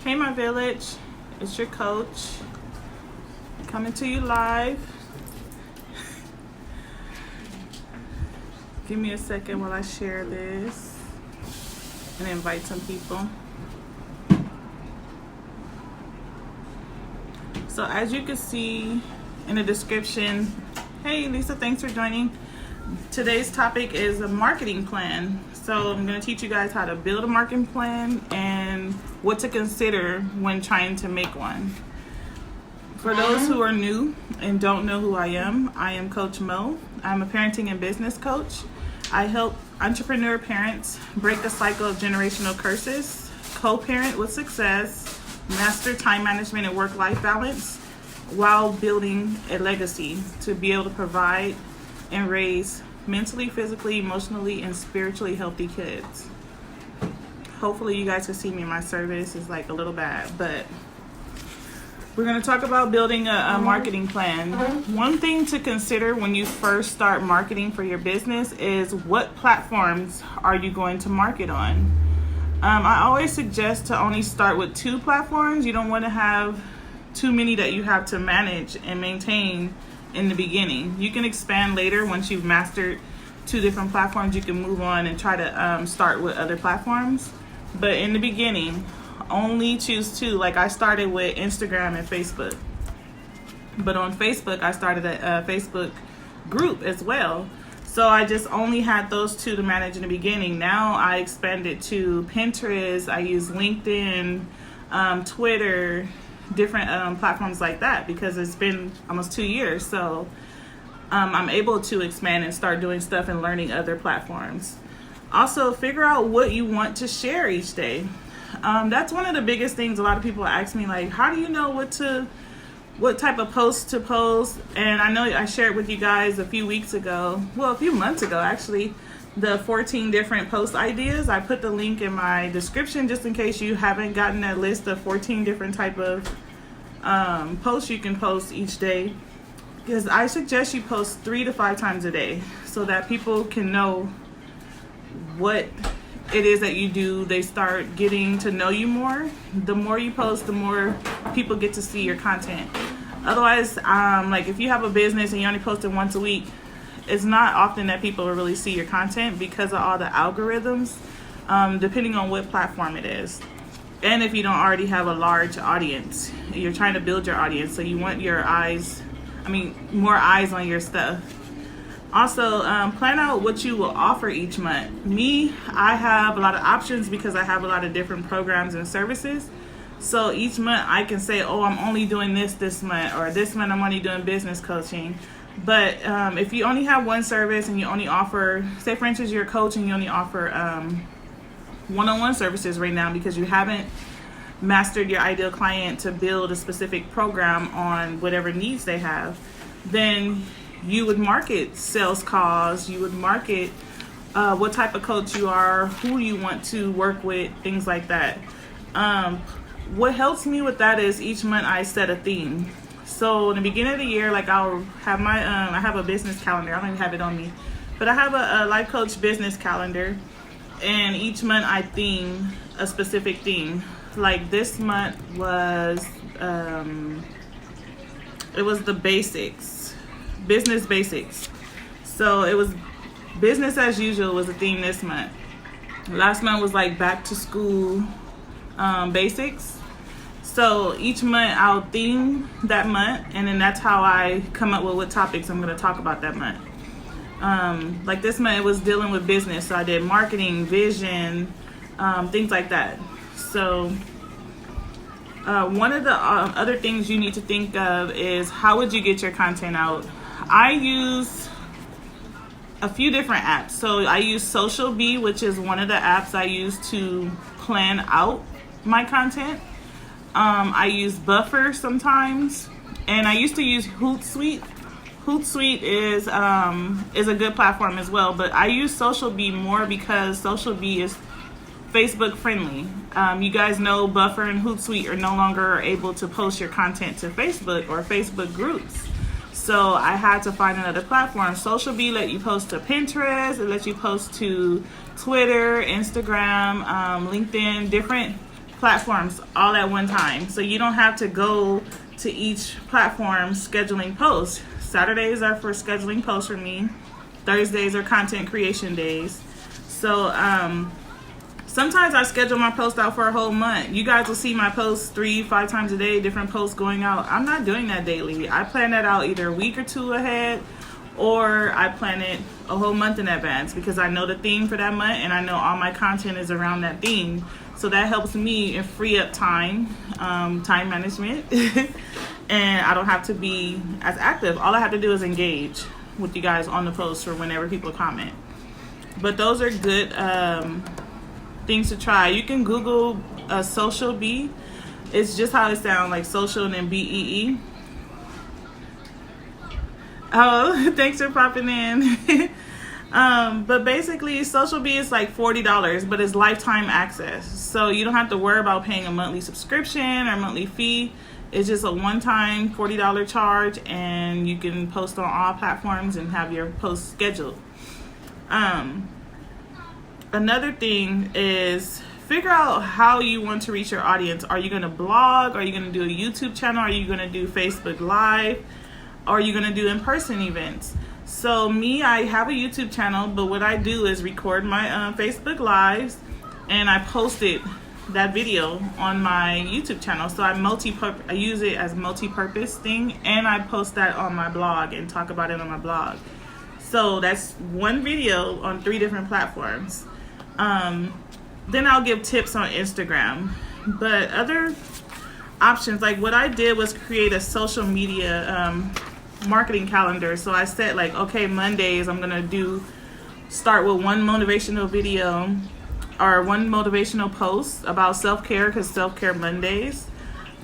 Hey, my village. It's your coach coming to you live. Give me a second while I share this and invite some people. So as you can see in the description, hey Lisa, thanks for joining. Today's topic is a marketing plan. So I'm going to teach you guys how to build a marketing plan and what to consider when trying to make one. For those who are new and don't know who I am Coach Mo. I'm a parenting and business coach. I help entrepreneur parents break the cycle of generational curses, co-parent with success, master time management and work-life balance while building a legacy to be able to provide and raise mentally, physically, emotionally, and spiritually healthy kids. Hopefully you guys can see me. My service is like a little bad, but we're going to talk about building a marketing plan. One thing to consider when you first start marketing for your business is what platforms are you going to market on? I always suggest to only start with 2 platforms. You don't want to have too many that you have to manage and maintain in the beginning. You can expand later once you've mastered 2 different platforms. You can move on and try to start with other platforms. But in the beginning, only choose 2. Like I started with Instagram and Facebook. But on Facebook, I started a Facebook group as well. So I just only had those 2 to manage in the beginning. Now I expanded to Pinterest. I use LinkedIn, Twitter, different platforms like that because it's been almost 2 years. So I'm able to expand and start doing stuff and learning other platforms. Also, figure out what you want to share each day. That's one of the biggest things. A lot of people ask me, like, how do you know what type of post to post? And I know I shared with you guys a few months ago actually, the 14 different post ideas. I put the link in my description just in case you haven't gotten that list of 14 different type of posts you can post each day. Because I suggest you post 3 to 5 times a day so that people can know what it is that you do. They start getting to know you more. The more you post, the more people get to see your content. Otherwise, like if you have a business and you only post it once a week, it's not often that people will really see your content because of all the algorithms, depending on what platform it is. And if you don't already have a large audience, you're trying to build your audience, so you want more eyes on your stuff. Also, plan out what you will offer each month. I have a lot of options because I have a lot of different programs and services. So each month I can say, oh, I'm only doing this month, or this month I'm only doing business coaching. But if you only have one service and you only offer, say for instance you're a coach and you only offer one-on-one services right now because you haven't mastered your ideal client to build a specific program on whatever needs they have, then you would market sales calls, you would market what type of coach you are, who you want to work with, things like that. What helps me with that is each month I set a theme. So in the beginning of the year, like I'll have I have a business calendar. I don't even have it on me, but I have a life coach business calendar, and each month I theme a specific theme. Like this month was, it was the basics, business basics. So it was business as usual was the theme this month. Last month was like back to school basics. So each month I'll theme that month, and then that's how I come up with what topics I'm going to talk about that month. Like this month it was dealing with business, so I did marketing, vision, things like that. So one of the other things you need to think of is how would you get your content out? I use a few different apps. So I use Social Bee, which is one of the apps I use to plan out my content. I use Buffer sometimes, and I used to use Hootsuite. Hootsuite is a good platform as well, but I use Social Bee more because Social Bee is Facebook friendly. You guys know Buffer and Hootsuite are no longer able to post your content to Facebook or Facebook groups. So I had to find another platform. Social Bee let you post to Pinterest, it lets you post to Twitter, Instagram, LinkedIn, different platforms all at one time. So you don't have to go to each platform scheduling posts. Saturdays are for scheduling posts for me. Thursdays are content creation days. So sometimes I schedule my post out for a whole month. You guys will see my posts 3-5 times a day, different posts going out. I'm not doing that daily. I plan that out either a week or two ahead, or I plan it a whole month in advance because I know the theme for that month and I know all my content is around that theme. So that helps me and free up time, time management, and I don't have to be as active. All I have to do is engage with you guys on the post or whenever people comment. But those are good things to try. You can Google Social Bee. It's just how it sounds, like social and then BEE. Oh, thanks for popping in. But basically, Social Bee is like $40, but it's lifetime access. So you don't have to worry about paying a monthly subscription or monthly fee. It's just a one-time $40 charge, and you can post on all platforms and have your posts scheduled. Another thing is figure out how you want to reach your audience. Are you going to blog? Are you going to do a YouTube channel? Are you going to do Facebook Live? Or are you going to do in-person events? So me, I have a YouTube channel, but what I do is record my Facebook Lives, and I posted that video on my YouTube channel. So I use it as multi-purpose thing, and I post that on my blog and talk about it on my blog. So that's one video on 3 different platforms. Then I'll give tips on Instagram. But other options, like what I did was create a social media marketing calendar. So I said like, okay, Mondays I'm gonna start with one motivational video or one motivational post about self-care, because self-care Mondays,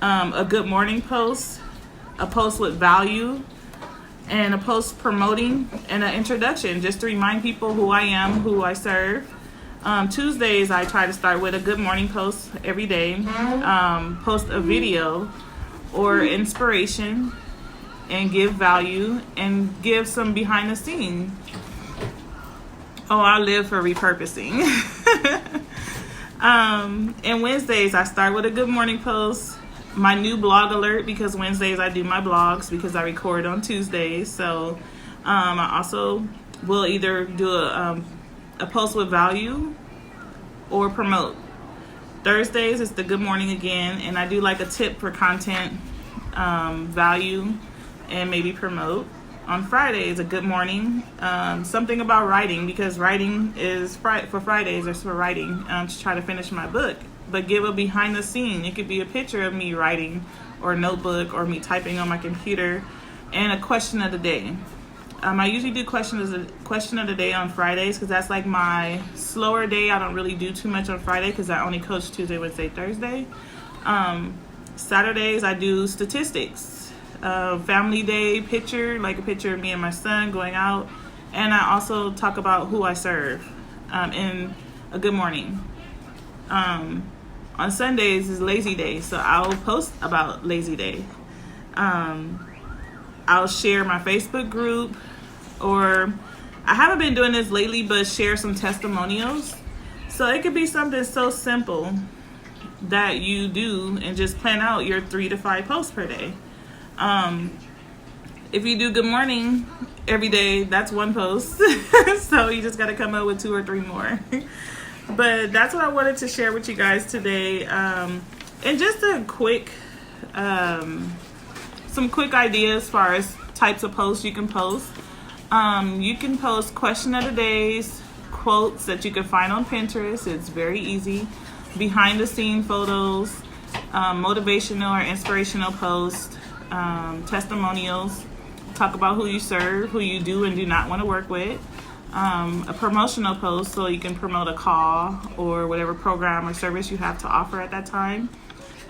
a good morning post, a post with value, and a post promoting and an introduction just to remind people who I am, who I serve. Tuesdays I try to start with a good morning post every day, post a video or inspiration, and give value and give some behind the scenes. Oh, I live for repurposing. And Wednesdays I start with a good morning post, my new blog alert, because Wednesdays I do my blogs because I record on Tuesdays. So I also will either do a post with value or promote. Thursdays is the good morning again, and I do like a tip for content, value, and maybe promote. On Fridays, a good morning, something about writing, because writing is for Fridays is for writing, to try to finish my book. But give a behind the scene. It could be a picture of me writing, or a notebook, or me typing on my computer, and a question of the day. I usually do question of the day on Fridays because that's like my slower day. I don't really do too much on Friday because I only coach Tuesday, Wednesday, Thursday. Saturdays I do statistics, family day picture, like a picture of me and my son going out, and I also talk about who I serve in a good morning. On Sundays is lazy day, so I'll post about lazy day. I'll share my Facebook group, or I haven't been doing this lately, but share some testimonials. So it could be something so simple that you do and just plan out your 3 to 5 posts per day. If you do good morning every day, that's 1 post. So you just got to come up with 2 or 3 more. But that's what I wanted to share with you guys today. And just a quick, some quick ideas as far as types of posts you can post. You can post question of the days, quotes that you can find on Pinterest. It's very easy. Behind the scene photos, motivational or inspirational posts, testimonials, talk about who you serve, who you do and do not want to work with. A promotional post, so you can promote a call or whatever program or service you have to offer at that time.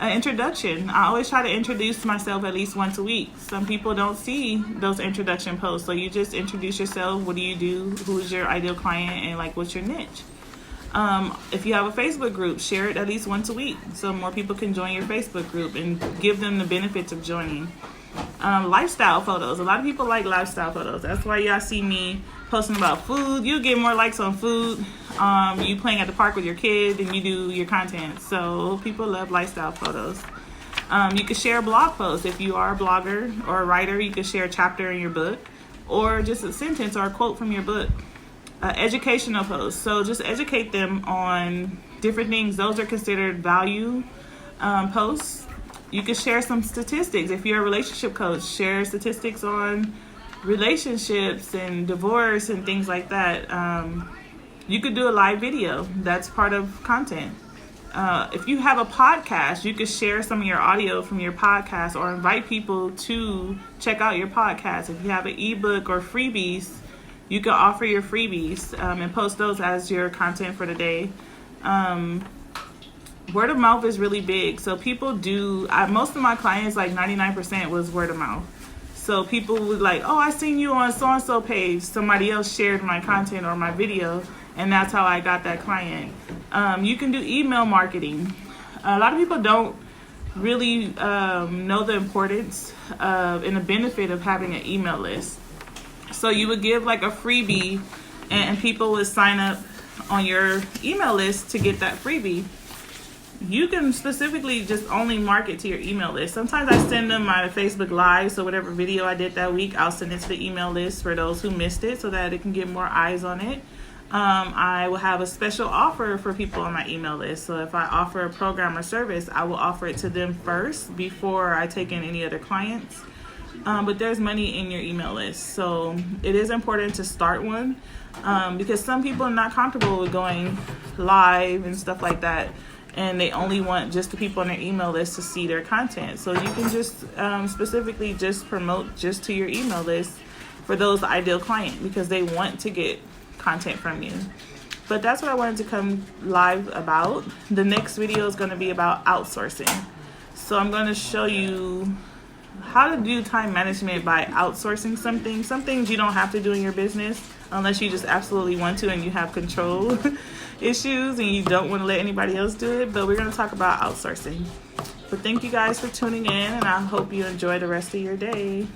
An introduction. I always try to introduce myself at least once a week. Some people don't see those introduction posts, so you just introduce yourself. What do you do? Who's your ideal client? And like, what's your niche? If you have a Facebook group, share it at least once a week so more people can join your Facebook group and give them the benefits of joining. Lifestyle photos. A lot of people like lifestyle photos. That's why y'all see me posting about food, you get more likes on food. You playing at the park with your kid than you do your content. So people love lifestyle photos. You can share blog posts. If you are a blogger or a writer, you can share a chapter in your book or just a sentence or a quote from your book. Educational posts. So just educate them on different things. Those are considered value posts. You can share some statistics. If you're a relationship coach, share statistics on relationships and divorce and things like that. You could do a live video. That's part of content. If you have a podcast, you could share some of your audio from your podcast or invite people to check out your podcast. If you have an ebook or freebies, you can offer your freebies and post those as your content for the day. Word of mouth is really big. So people do, most of my clients, like 99% was word of mouth. So people would like, oh, I seen you on so-and-so page. Somebody else shared my content or my video, and that's how I got that client. You can do email marketing. A lot of people don't really know the importance of and the benefit of having an email list. So you would give like a freebie and people would sign up on your email list to get that freebie. You can specifically just only market to your email list. Sometimes I send them my Facebook Live, so whatever video I did that week, I'll send it to the email list for those who missed it so that it can get more eyes on it. I will have a special offer for people on my email list. So if I offer a program or service, I will offer it to them first before I take in any other clients. But there's money in your email list. So it is important to start one because some people are not comfortable with going live and stuff like that. And they only want just the people on their email list to see their content. So you can just specifically just promote just to your email list for those ideal client because they want to get content from you. But that's what I wanted to come live about. The next video is going to be about outsourcing. So I'm going to show you how to do time management by outsourcing something. Some things you don't have to do in your business unless you just absolutely want to and you have control issues and you don't want to let anybody else do it. But we're going to talk about outsourcing. But thank you guys for tuning in, and I hope you enjoy the rest of your day.